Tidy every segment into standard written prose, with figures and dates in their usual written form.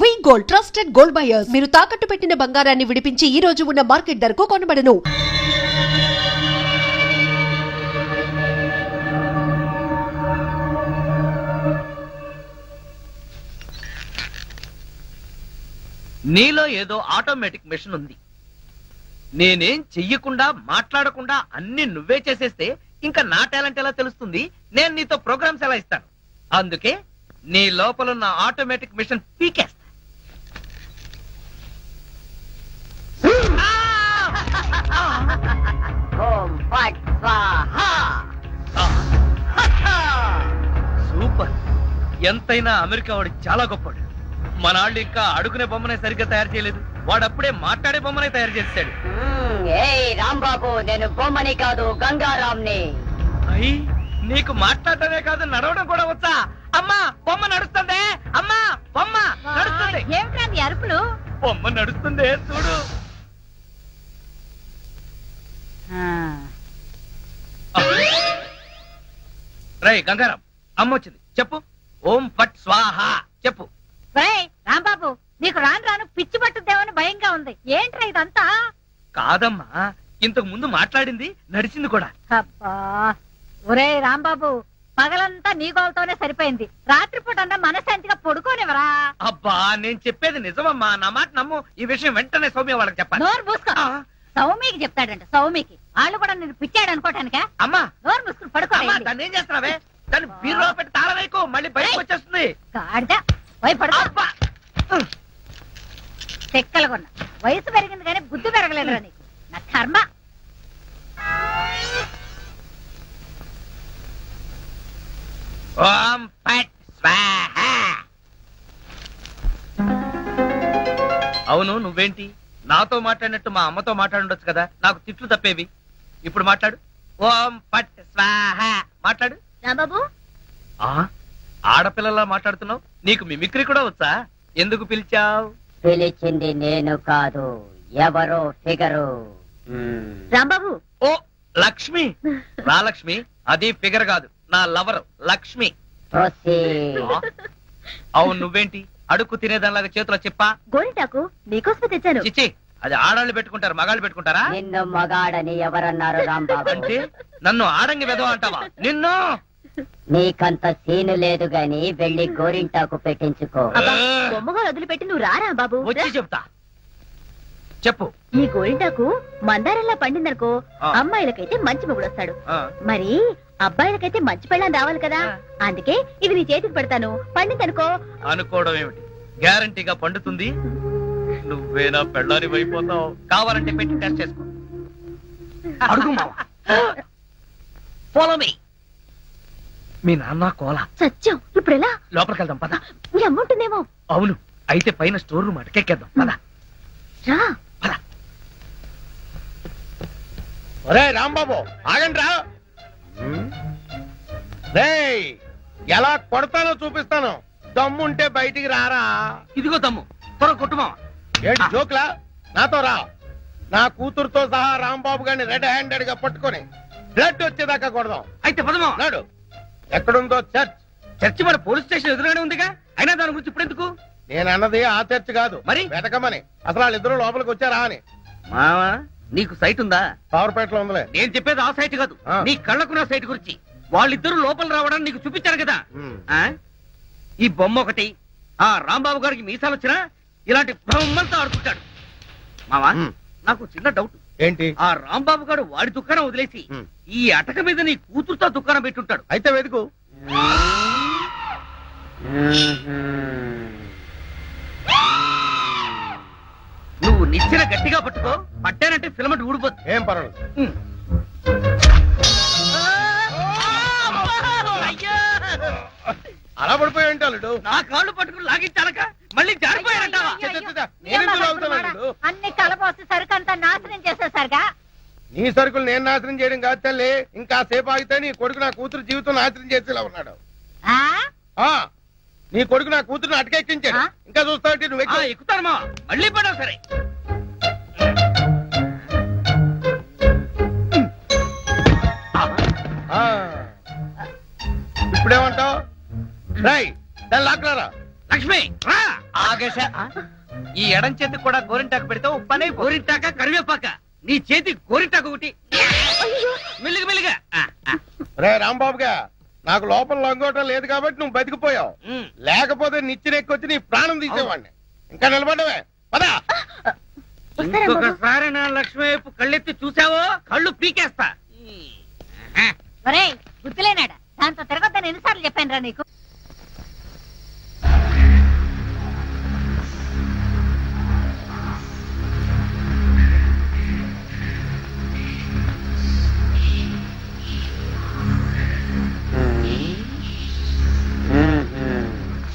వి gold trusted gold buyers మీరు తాకట్టు పెట్టిన బంగారాన్ని విడిపించి ఈ రోజు ఉన్న మార్కెట్ ధరకు కొనబడను. నీలో ఏదో ఆటోమేటిక్ మిషన్ ఉంది. నేనేం చెయ్యకుండా మాట్లాడకుండా అన్ని నువ్వే చేసేస్తే ఇంకా నా టాలెంట్ ఎలా తెలుస్తుంది? నేను నీతో ప్రోగ్రామ్స్ ఎలా ఇస్తాను? అందుకే నీ లోపల ఉన్న ఆటోమేటిక్ మిషన్ పీకేస్తా. సూపర్. ఎంతైనా అమెరికా వాడు చాలా గొప్పవాడు. మనాళ్ళు ఇంకా అడుగునే బొమ్మనే సరిగ్గా తయారు చేయలేదు, వాడప్పుడే మాట్లాడే బొమ్మనే తయారు చేశాడు. రాంబాబు, నేను బొమ్మని కాదు గంగారాంని. అయ్యి, నీకు మాట్లాడటమే కాదు నడవడం కూడా వచ్చా? అమ్మా బొమ్మ నడుస్తుంది, అమ్మా బొమ్మ నడుస్తుంది. ఏమిటండి అరుపులు? బొమ్మ నడుస్తుంది చూడు. రై గంగారాం, అమ్మ వచ్చింది, చెప్పు. ఓం ఫట్ స్వాహ చెప్పు. రాంబాబు, నీకు రాను రాను పిచ్చి పట్టుద్దేమని భయంగా ఉంది. ఏంట్రా ఇదంతా? కాదమ్మా, ఇంతకు ముందు మాట్లాడింది నడిచింది కూడా. అబ్బా, ఒరే రాంబాబు, పగలంతా నీ గోలతోనే సరిపోయింది. రాత్రిపూట అన్నా మనశాంతిగా పడుకోనివరా? అబ్బా, నేను చెప్పేది నిజమమ్మా, నా మాట నమ్ము. ఈ విషయం వెంటనే సౌమ్య వాళ్ళకి చెప్పాలి. నోరు మూసుకో. సౌమికి చెప్తాడంట. సౌమికి వాళ్ళు కూడా నేను పిచ్చాడు అనుకోటానికా? అమ్మా నోరు మూసుకుని పడుకో. దాన్ని ఏం చేస్తున్నావే? దాన్ని బీరులో పెట్టి తాళవేకు, మళ్ళీ బయటకు వచ్చేస్తుంది. గాడిద, పోయి పడుకో. చెక్కలు కొన్నా. వయసు పెరిగింది కానీ బుద్ధి పెరగలేదురా నీకు. నా కర్మ. ఓం ఫట్ స్వాహ. అవును, నువ్వేంటి నాతో మాట్లాడినట్టు మా అమ్మతో మాట్లాడుండొచ్చు కదా, నాకు తిట్లు తప్పేవి. ఇప్పుడు మాట్లాడు. ఓం ఫట్ స్వాహ మాట్లాడు. రాంబాబు, ఆడపిల్లలా మాట్లాడుతున్నావు. నీకు మిమిక్రీ కూడా వచ్చా? ఎందుకు పిలిచావు? పిలిచింది నేను కాదు, ఎవరో ఫిగరు. రాంబాబు. ఓ లక్ష్మి. రా లక్ష్మి, అది ఫిగర్ కాదు, నా లవర్ లక్ష్మి. అవును, నువ్వేంటి అడుక్కు తినేదానిలాగా చేతిలో చెప్పా? గోరింటాకు నీకోసమే తెచ్చాను. చిచ్చి, అది ఆడాళ్ళు పెట్టుకుంటారు, మగాళ్ళు పెట్టుకుంటారా? నిన్ను మగాడని ఎవరన్నారు రాంబాబు? అంటే నన్ను ఆడంగి వెధవ అంటావా? నిన్ను. నీకంత సీను లేదు గాని వెళ్ళి గోరింటాకు పెట్టించుకో. బొమ్మగా వదిలిపెట్టి నువ్వు రారా బాబు. వచ్చి చెప్తా, చెప్పు. ఈ గోరింటాకు మందారంలా పండిందనుకో, అమ్మాయిలకైతే మంచి మొగుడు వస్తాడు. మరి అబ్బాయిలకైతే మంచి పెళ్ళాం రావాలి కదా, అందుకే ఇది నీ చేతికి పెడతాను. పండిందనుకో. అనుకోవడం ఏమిటి, గ్యారంటీగా పండుతుంది. నువ్వేనా పెళ్ళారి అయిపోతావు. కావాలంటే పెట్టి టెస్ట్ చేసుకో. అడుగు మావా. Follow me. మీ నాన్న కోల సత్యం. ఇప్పుడు ఎలా? లోపలికి వెళ్దాం పద. మీ అమ్ముంటుందేమో. అవును, అయితే పైన స్టోర్ రూమ్ అటకెక్కేద్దాం పద. రా. ఒరే రాంబాబు, ఆగండి రా. రేయ్, ఎలా కొడతానో చూపిస్తాను. దమ్ముంటే బయటికి రారా. ఇదిగో దమ్ము, త్వర కొట్టుమా. ఏంటి జోక్లా? నాతో రా. నా కూతురుతో సహా రాంబాబు గారిని రెడ్ హ్యాండెడ్ గా పట్టుకొని బ్లడ్ వచ్చేదాకా కొడదాం. అయితే పదమా. నాడు ఎక్కడుందో చర్చ్. చర్చి మన పోలీస్ స్టేషన్ ఎదురుగానే ఉందిగా, అయినా దాని గురించి ఇప్పుడు ఎందుకు? నేను అన్నది ఆ చర్చ్ కాదు, మరి వెతకమని. అసలు వాళ్ళిద్దరూ లోపలికి వచ్చారా అని. మావా, నీకు సైట్ ఉందా? పవర్పేటలో ఉందిలే. నేను చెప్పేది ఆ సైట్ కాదు, నీ కళ్ళకున్న సైట్ గురించి. వాళ్ళిద్దరూ లోపల రావడానికి నీకు చూపించారు కదా. ఈ బొమ్మ ఒకటి, ఆ రాంబాబు గారికి మీసాలు వచ్చినా ఇలాంటి బొమ్మలతో ఆడుకుంటాడు. మావా, నాకు చిన్న డౌట్. ఏంటి? ఆ రాంబాబు గారు వాడి దుకాణం వదిలేసి ఈ అటక మీద నీ కూతురుతో దుకాణం పెట్టుంటాడు. అయితే వెతుకు. నువ్వు నిచ్చెన గట్టిగా పట్టుకో, పట్టానంటే ఫిలమెంట్ ఊడిపోతుంది. ఏం పర్వాలేదు. అలా పడిపోయి ఉంటాడు. నా కాళ్ళు పట్టుకుని లాగించాలక మళ్ళీ జారిపోయారంటావా? అన్ని కలపోసి సరుకంతా నాశనం చేసేసరిగా. నీ సరుకులు నేను నాశనం చేయడం కాదు తల్లి. ఇంకా సేపు ఆగితే నీ కొడుకు నా కూతురు జీవితం నాశనం చేసేలా ఉన్నాడు. నీ కొడుకు నా కూతురుని అటకెక్కించాడు. ఇంకా చూస్తావు నువ్వు ఎక్కుతానమా? మళ్ళీ పడవు సరే. ఇప్పుడేమంటావు? రై, దాన్ని లాక్కలారా. లక్ష్మి రా. ఆగేశ ఈ ఎడం చేతికి కూడా గోరింటాకు పెడితే ఓ పని గోరింటాక కరివేపాక నీ చేతి గోరింటాకు ఒకటి మెల్లిగా మెల్లిగా రే రాంబాబుగా నాకు లోపల లంగోటం లేదు కాబట్టి నువ్వు బతికిపోయావు. లేకపోతే నిచ్చినెక్కొచ్చి నీ ప్రాణం తీసేవాడిని. ఇంకా నిలబడవే పదా. ఇంకొకసారి నా లక్ష్మి వైపు కళ్ళెత్తి చూసావో కళ్ళు పీకేస్తా. ఒరేయ్ గుర్తులేనాడా దాంతో తిరగొద్దని ఎన్నిసార్లు చెప్పాను రా నీకు.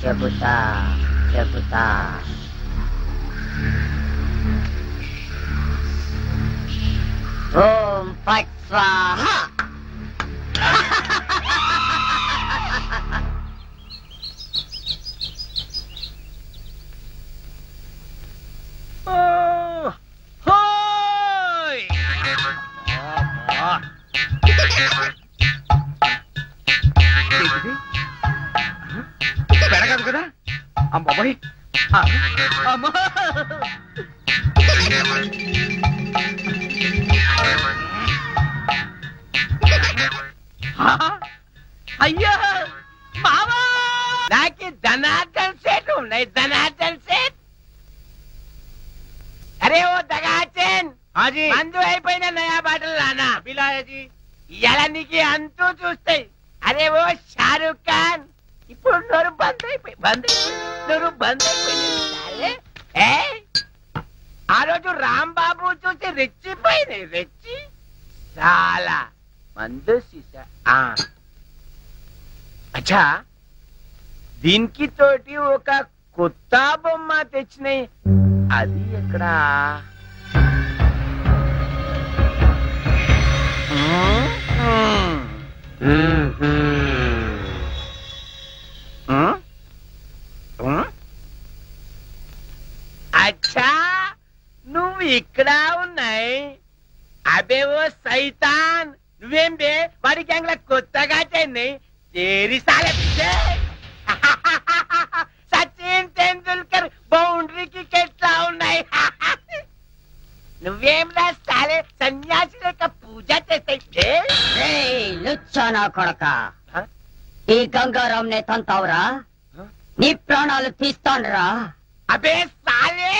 చెబుతా చెబుతా ఓం పట్ స్వాహ. పెడగదు కదా అమ్మాయి అమ్మా అయ్యా బావా నాకు ధనార్దన్ సెట్ ఉన్నాయి ధనార్దన్ సెట్. అరే ఓ దగాచన్ మందు అయిపోయిన నయా బాటలు నానా బిలాయజీ ఇలా నీకు అంతూ చూస్తాయి. అరే ఓ షారూక్ ఖాన్ ఇప్పుడు నోరు బంద్ అయిపోయి నోరు బంద్ అయిపోయింది. ఆ రోజు రాంబాబు చూసి రెచ్చిపోయింది రెచ్చి చాలా మందు సీసా. అచ్చా దీనికి తోటి ఒక కొత్త బొమ్మ తెచ్చినాయి. అది ఎక్కడ అచ్చా నువ్వు ఇక్కడ ఉన్నాయి. అబేవో సైతాన్ నువ్వేం బే వాడి గ్యాంగ్ లా కొత్తగా చెన్నై తేరి సాలే సచిన్ టెండూల్కర్ బౌండరీకి ఎట్లా ఉన్నాయి. నువ్వేం రాస్తాలే సన్యాసి లేక పూజ చేస్తాయి. లుచ్చానా కొడక ఈ గంగారాం నే తంతావురా నీ ప్రాణాలు తీస్తాండ్రా. అబే సాలే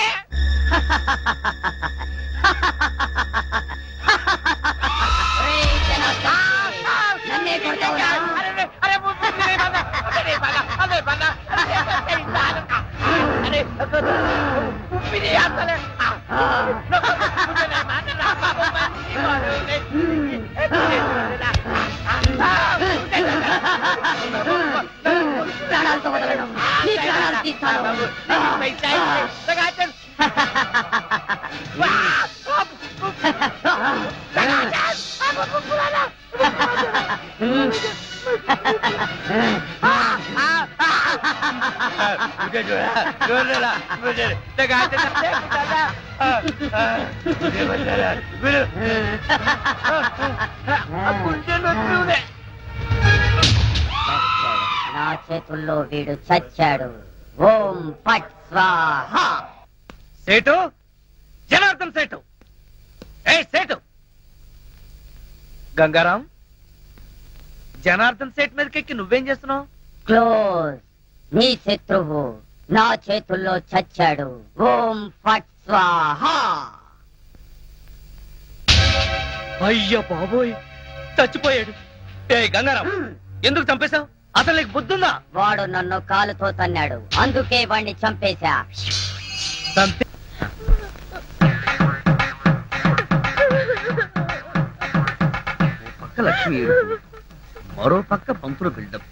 నన్నే కొడతావురా. ప్రాణాలతో వదలను నీ ప్రాణాలు తీస్తాను. నా చేతుల్లో వీడు చచ్చాడు. ఓం పట్ స్వాహ. సేటు జనార్దన్ సేటు ఏ సేటు గంగారాం జనార్దన్ సేట్ మీదకెక్కి నువ్వేం చేస్తున్నావు? క్లోజ్. నీ శత్రువు నా చేతుల్లో చచ్చాడు. ఓం ఫట్ స్వాహ. అయ్యో బాబోయ్ చచ్చిపోయాడు. ఏ గంగారాం ఎందుకు చంపేశావు? అసలు నీకు బుద్ధుందా? వాడు నన్ను కాలుతో తన్నాడు అందుకే వాణ్ణి చంపేశా. పక్క లక్ష్మి ఏడుపు, మరో పక్క పంతులు బిల్డప్.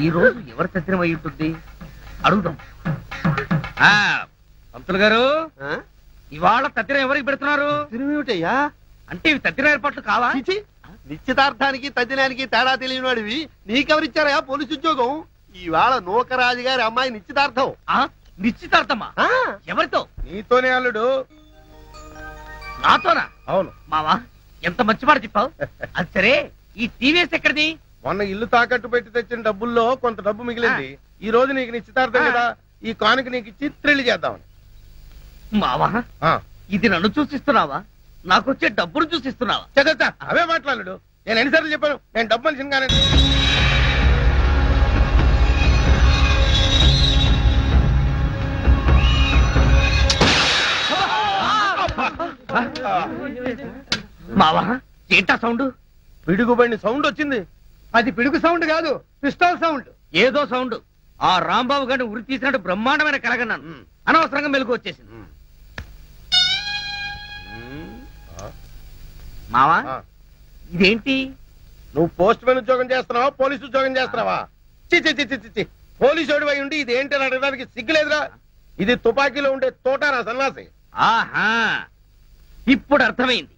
ఈ రోజు ఎవరి తద్దినం అయి ఉంటుంది అడుగుదాం. పంతులు గారు ఇవాళ తద్దినం ఎవరికి పెడుతున్నారు? తిరుమేమిటయ్యా? అంటే ఇవి తద్దిన ఏర్పాట్లు కావా? నిశ్చితార్థానికి తద్దినానికి తేడా తెలియని వాడివి నీకెవరిచ్చారయా పోలీసు ఉద్యోగం? ఈవేళ నూకరాజు గారి అమ్మాయి నిశ్చితార్థం. నిశ్చితార్థమా? ఎవరితో? నీతోనే అల్లుడు. నాతోనా? అవును మావా ఎంత మంచి మాట చెప్పావు. అది సరే ఈ టీవీఎస్ ఎక్కడిది? మొన్న ఇల్లు తాకట్టు పెట్టి తెచ్చిన డబ్బుల్లో కొంత డబ్బు మిగిలింది. ఈ రోజు నీకు నిశ్చితార్థం కదా, ఈ కానుక నీకు ఇచ్చి థ్రిల్ చేద్దామని. మావా ఆ, ఇది నన్ను చూసిస్తున్నావా నాకొచ్చే డబ్బులు చూసిస్తున్నావా? చచ్చా అవే మాట్లాడు. నేను ఎన్నిసార్లు చెప్పాను నేను డబ్బు మనిషిని కానీ. మావా ఏంటా సౌండ్? పిడుగుబడిని సౌండ్ వచ్చింది. అది పిడుగు సౌండ్ కాదు, పిస్టల్ సౌండ్. ఏదో సౌండ్. ఆ రాంబాబు గారిని ఉరి తీసినట్టు బ్రహ్మాండమైన కలగన్నాను. అనవసరంగా మెలకు వచ్చేసింది. మావా ఆ, ఇదేంటి? నువ్వు పోస్ట్ మ్యాన్ ఉద్యోగం చేస్తున్నావా పోలీసు ఉద్యోగం చేస్తున్నావా? చి చి చి చి చి, చి. పోలీసు అయి ఉండి ఇది ఏంటి అని అడగడానికి సిగ్గులేదురా? ఇది తుపాకీలో ఉండే తోటారా సన్నాసి. ఆహా ఇప్పుడు అర్థమైంది.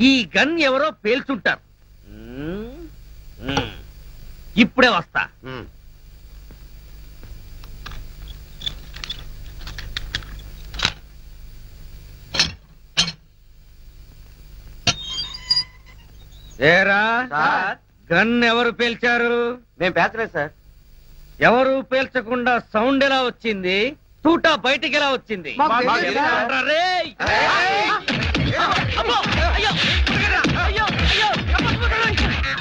ఈ గన్ ఎవరో పేల్చుంటారు. ఇప్పుడే వస్తా. ఉమ్. ఏరా గన్ ఎవరు పేల్చారు? మేము పేర్చలేదు సార్. ఎవరు పేల్చకుండా సౌండ్ ఎలా వచ్చింది? తూటా బయటికి ఎలా వచ్చింది? మాకు తెలియదు సార్. ఏంట్రా రేయ్? అమ్మో! అయ్యో! అయ్యో! అయ్యో!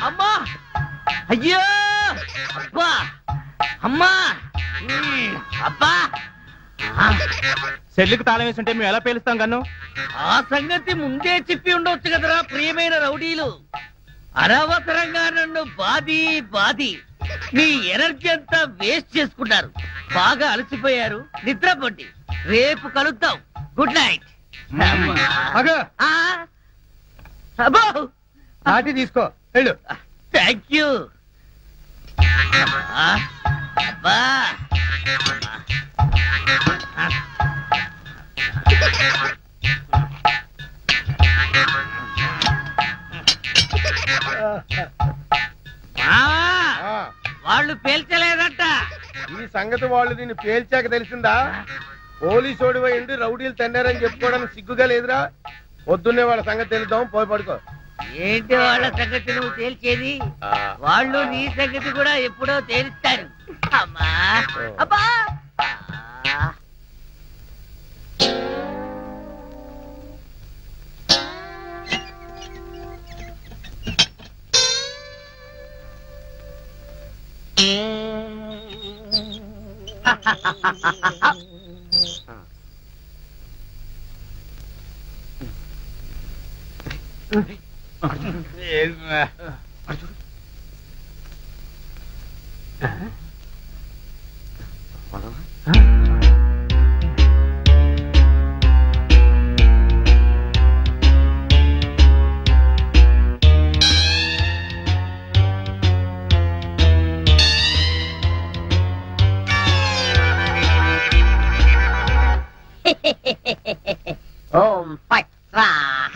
అమ్మా! అయ్యో! అబ్బా! అమ్మా! అబ్బా! సెల్లుకి తాళం వేసి ఉంటే మేము ఎలా పేలుస్తాం కన్ను? ఆ సంగతి ముందే చెప్పి ఉండొచ్చు కదరా ప్రియమైన రౌడీలు. అనవసరంగా నన్ను బాది మీ ఎనర్జీ అంతా వేస్ట్ చేసుకున్నారు. బాగా అలసిపోయారు, నిద్రపోండి. రేపు కలుద్దాం. Good night. అగో అబ్బో నాటి తీసుకో వెళ్ళు. Thank you. అబ్బా ఆ, వాళ్ళు పేల్చలేదట. ఈ సంగతి వాళ్ళు దీన్ని పేల్చాక తెలిసిందా? పోలీసోడి ఉండి రౌడీలు తన్నారని చెప్పుకోవడానికి సిగ్గుగా లేదురా? పొద్దున్నే వాళ్ళ సంగతి తెలుద్దాం. పోయి పడుకో. ఏంటి వాళ్ళ సంగతి నువ్వు తేల్చేది? ఆ, వాళ్ళు నీ సంగతి కూడా ఎప్పుడో తేలుస్తారు. అమ్మా అబ్బా ఓం ఫట్ స్వాహ.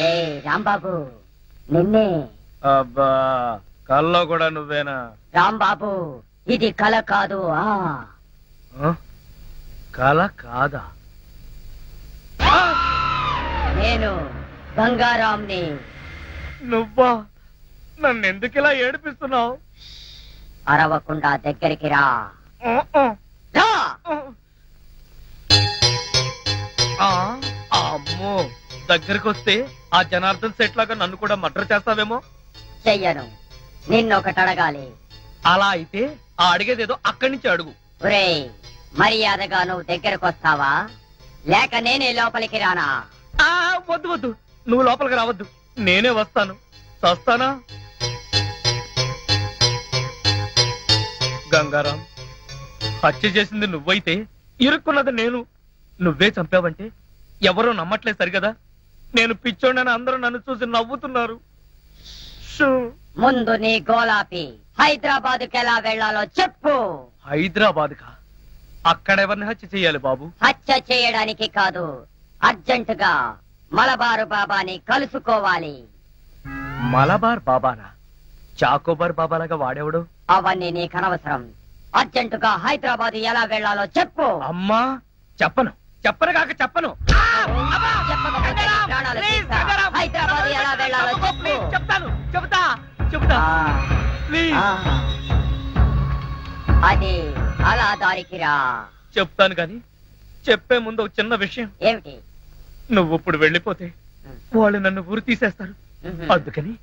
ఏ రాంబాబు, నిన్నే. అబ్బా కల్లో కూడా నువ్వేనా? రాంబాబు, ఇది కల కాదు. కల కాదా? నేను గంగారాంని. నువ్వా? నన్ను ఎందుకు ఇలా ఏడిపిస్తున్నావు? అరవకుండా దగ్గరికి రా. రా. అమ్మో దగ్గరికి వస్తే ఆ జనార్దన్ సెట్ లాగా నన్ను కూడా మర్డర్ చేస్తావేమో. చెయ్యను. నిన్నొకటి అడగాలి. అలా అయితే ఆ అడిగేదేదో అక్కడి నుంచి అడుగు. ఒరేయ్, మర్యాదగా నువ్వు దగ్గరకు వస్తావా లేక నేనే లోపలికి రానా? వద్దు వద్దు, నువ్వు లోపలికి రావద్దు, నేనే వస్తాను. చస్తానా? గంగారాం, హత్య చేసింది నువ్వైతే ఇరుక్కున్నది నేను. నువ్వే చంపావంటే ఎవరో నమ్మట్లేదు సరిగదా? నేను పిచ్చోడని అందరూ నన్ను చూసి నవ్వుతున్నారు. ముందు నీ గోలాపి హైదరాబాద్కి ఎలా వెళ్ళాలో చెప్పు. హైదరాబాద్ కా? అక్కడెవరిని హత్య చెయ్యాలి బాబు? హత్య చేయడానికి కాదు, అర్జెంటుగా మలబారు బాబాని కలుసుకోవాలి. మలబార్ బాబానా? చాకోబార్ బాబాలాగా వాడేవాడు? అవన్నీ నీకు అనవసరం. అర్జెంటుగా హైదరాబాద్ ఎలా వెళ్లాలో చెప్పు. అమ్మా చెప్పను, చెప్పను కాక చెప్పను. చెప్పకపోతే నీ ప్రాణాలు తీస్తా. హైదరాబాద్ ఎలా వెళ్లాలో చెప్పు. చెప్తాను, చెబుతా చెబుతా. ప్లీజ్. ఆ. అది అలా దారికి రా. చెప్తాను గాని చెప్పే ముందు ఒక చిన్న విషయం. ఏమిటి? నువ్వు ఇప్పుడు వెళ్ళిపోతే వాళ్ళు నన్ను ఊరు తీసేస్తారు. అందుకని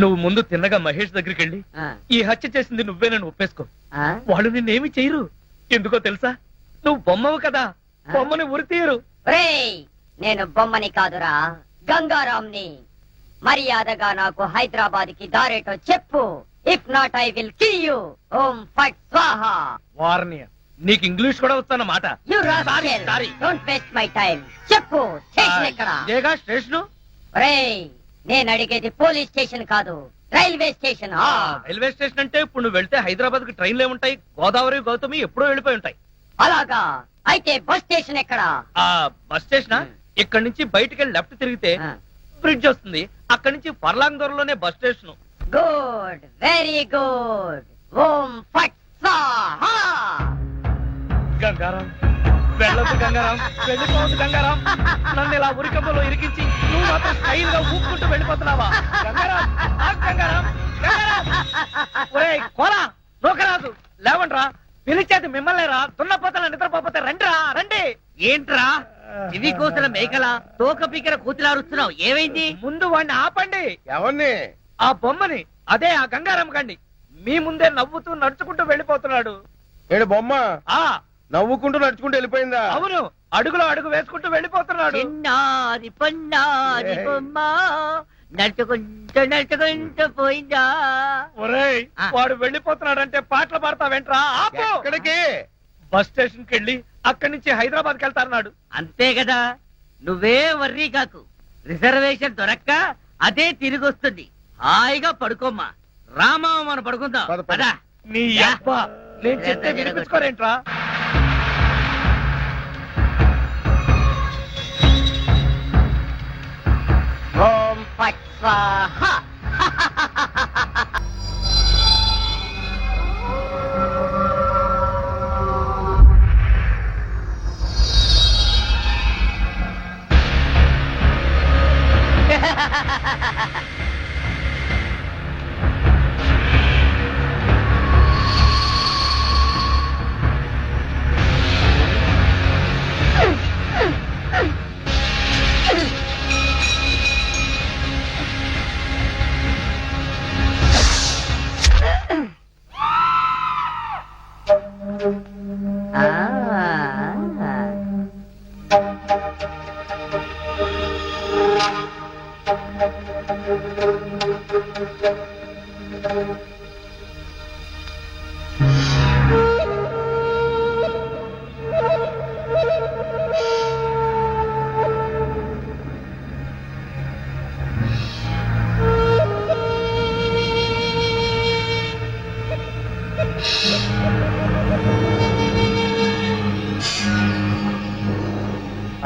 నువ్వు ముందు తిన్నగా మహేష్ దగ్గరికి వెళ్ళి ఆ. ఈ హత్య చేసింది నువ్వే నన్ను ఒప్పేసుకో. ఆ? వాళ్ళు నిన్నేమి చేయరు. ఎందుకో తెలుసా? నువ్వు బొమ్మవు కదా, బొమ్మని ఉరి తీయరు. ఒరేయ్, నేను బొమ్మని కాదురా, గంగారాంని. మర్యాదగా నాకు హైదరాబాద్ కి దారేటో చెప్పు. If not I will kill you. ఓం ఫట్ స్వాహా. వార్నియ, నీకు ఇంగ్లీష్ కూడా వస్తానమాట. You Sorry, sorry. Don't waste my time. చెప్పు, స్టేషన్ ఎక్కడ? ఇదేగా స్టేషను. ఒరేయ్, నేను అడిగేది పోలీస్ స్టేషన్ కాదు, రైల్వే స్టేషన్. రైల్వే స్టేషన్ అంటే ఇప్పుడు నువ్వు వెళ్తే హైదరాబాద్ కి ట్రైన్లు ఏముంటాయి? గోదావరి గౌతమి ఎప్పుడో వెళ్ళిపోయి ఉంటాయి. అలాగా? అయితే బస్ స్టేషన్ ఎక్కడ? ఆ బస్ స్టేషన్ ఇక్కడ నుంచి బయటికి వెళ్ళి లెఫ్ట్ తిరిగితే బ్రిడ్జ్ వస్తుంది. అక్కడి నుంచి పర్లాంగ్ దూరంలోనే bus station. Good, very good. ఓం ఫట్ స్వాహా. గంగారాం, వెళ్ళొద్దు గంగారాం, వెళ్ళిపోవద్దు గంగారాం. నన్ను ఇలా ఉరికంపలో ఇరికించి నువ్వు మాత్రం స్టైల్ గా ఊపుకుంటూ వెళ్ళిపోతున్నావా? గంగారాం, ఆగు గంగారాం, గంగారాం. ఒరేయ్ కోలా, నూకరాజు, లేవండ్రా. పిలిచేది మిమ్మల్ని రా. దున్నపోతల నిద్రపోతే రండిరా, రండి. ఏంట్రా ఇవి కోసల మేకల తోక పీకర కూతులారుస్తున్నావు? ఏమైంది? ముందు వాడిని ఆపండి. ఎవరిని? ఆ బొమ్మని, అదే ఆ గంగారాం గండి. మీ ముందే నవ్వుతూ నడుచుకుంటూ వెళ్ళిపోతున్నాడు. ఏడు బొమ్మ ఆ నవ్వుకుంటూ నడుచుకుంటూ వెళ్ళిపోయిందా? అవును, అడుగులో అడుగు వేసుకుంటూ వెళ్ళిపోతున్నాడు. చిన్నారి పొన్నారి బొమ్మ నడుచుకుంటూ నడుచుకుంటూ పోయిందా? ఒరేయ్, వాడు వెళ్ళిపోతున్నాడంటే పాటలు పాడతా వెంట్రా. ఆపు. ఎక్కడికి? బస్ స్టేషన్ కి వెళ్ళి అక్కడి నుంచి హైదరాబాద్ కి వెళ్తారన్నాడు. అంతే కదా, నువ్వే వర్రీ కాకు. రిజర్వేషన్ దొరక్క అదే తిరిగి వస్తుంది. హాయిగా పడుకోమ్మా. రామా, మనం పడుకుందాం. పద, పద. పదా. నీ అబ్బా, నేను చెప్తే వినిపించుకోరేంట్రా? ఓం ఫట్ స్వాహా.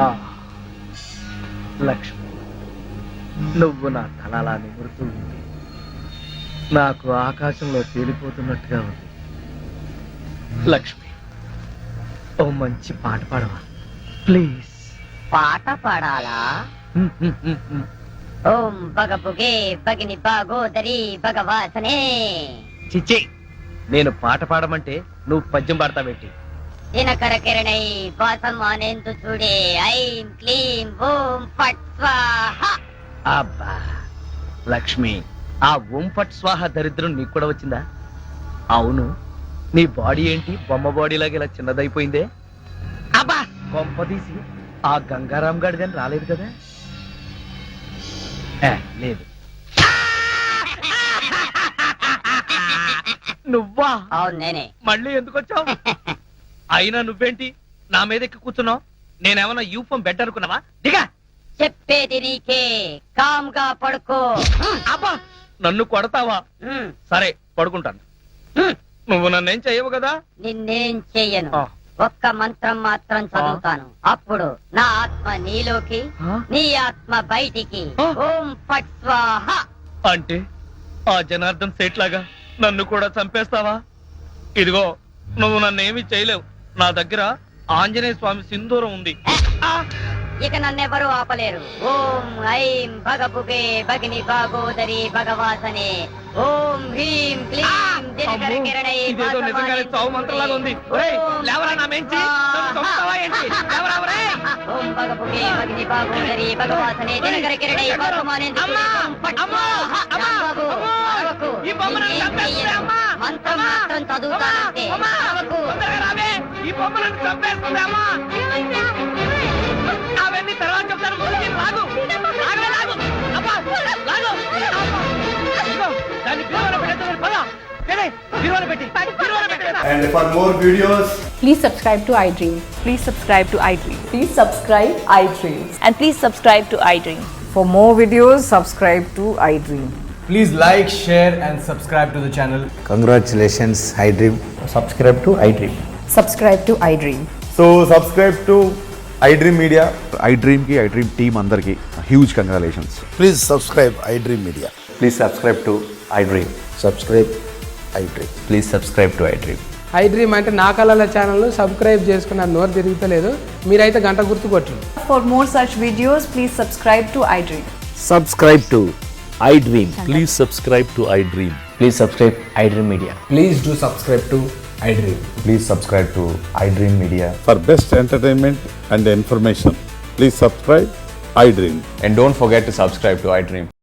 ఆ, లక్ష్మి, నువ్వు నా తలలా నిమురుతూ ఉంది. నాకు ఆకాశంలో తేలిపోతున్నట్టుగా ఉంది. లక్ష్మి, ఓ మంచి పాట పాడవా ప్లీజ్? పాట పాడాలా? ఓం బగబుగే బగిని బాగోదరి భగవాసనే. చిచ్చి, నేను పాట పాడమంటే నువ్వు పద్యం పాడతావేంటి? దినకర కిరణై వాసమానేందు చూడే. ఐం క్లీం ఓం ఫట్ స్వాహా. అబ్బా లక్ష్మి, ఆ ఓం ఫట్ స్వాహ దరిద్రం నీకు కూడా వచ్చిందా? అవును, నీ బాడీ ఏంటి బొమ్మ బాడీ లాగా ఇలా చిన్నదైపోయిందే? అబ్బా, కొంపదీసి ఆ గంగారాం గాడిదని రాలేదు కదా? లేదు. నువ్వా? అవును, నేనే. మళ్ళీ ఎందుకు వచ్చావు? అయినా నువ్వేంటి నా మీద ఎక్కి కూర్చున్నావు? నేనేమన్నా యూఫం బెడ్ అనుకున్నావా? దిగా. చెప్పేది నీకే, కామ్గా పడుకో. అబ్బా, నన్ను కొడతావా? సరే, పడుకుంటాను. నువ్వు నన్నేం చెయ్యవు కదా. నిన్నేం చెయ్యను. ఆ. ఒక్క మంత్రం మాత్రం చదువుతాను. అప్పుడు నా ఆత్మ నీలోకి, నీ ఆత్మ బయటికి. ఆ. ఓం ఫట్ స్వాహ. అంటే ఆ జనార్దన్ సేట్ లాగా నన్ను కూడా చంపేస్తావా? ఇదిగో నువ్వు నన్నేమి చేయలేవు. నా దగ్గర ఆంజనేయ స్వామి సింధూరం ఉంది. ఇక నన్నెవరూ ఆపలేరు. ఓం ఐం భగభుగే భగిని భాగోదరి భగవాసనే. ఓం హ్రీం క్లీం దినకర అమ్మో, కిరణై ఇదేదో నిజంగానే చావు మంత్రలాగా ఉంది. ఒరేయ్, లేవరా నా మెంచి. నన్ను చంపుతావా ఏంటి? లేవరా ఒరేయ్. ఓం భగభుగే భగిని భాగోదరి భగవాసనే దినకర కిరణై భాగమానే. ఈ బొమ్మను చంపేస్తుంది అమ్మా. మంత్రం మాత్రం చదువుతానంటే అమ్మా, తొందరగా రావే. ఈ బొమ్మలను చంపేస్తుంది అమ్మా. అవన్నీ తర్వాత చెప్తాను. ముందు మీరు లాగు. లాగు, లాగు. అబ్బా, లాగు. ఇదిగో, దాన్ని బీరువాలో పెట్టేద్దాం. పద. ఏలే, బీరువాలో పెట్టి. బీరువాలో పెట్టి కదా. And for more videos, Please subscribe to iDream. Please subscribe to iDream. Please subscribe iDream. And please subscribe to iDream. For more videos, subscribe to iDream. please like, share, and subscribe to the channel. Congratulations, iDream. Subscribe to iDream. Subscribe to iDream. So, subscribe to iDream Media. iDream team అందరికి huge congratulations. Please subscribe iDream Media. Please subscribe to iDream. Subscribe iDream. Please subscribe to iDream. iDream అంటే నా కళల channel subscribe చేసుకున్న నోరు తిరుగుతలేదు. మీరైతే గంట గుర్తు కొట్టండి. For more such videos, please subscribe to iDream. Subscribe to iDream. Please subscribe to iDream. Please subscribe iDream Media. Please do subscribe to iDream. Please subscribe to iDream Media. For best entertainment and information, please subscribe iDream. And don't forget to subscribe to iDream.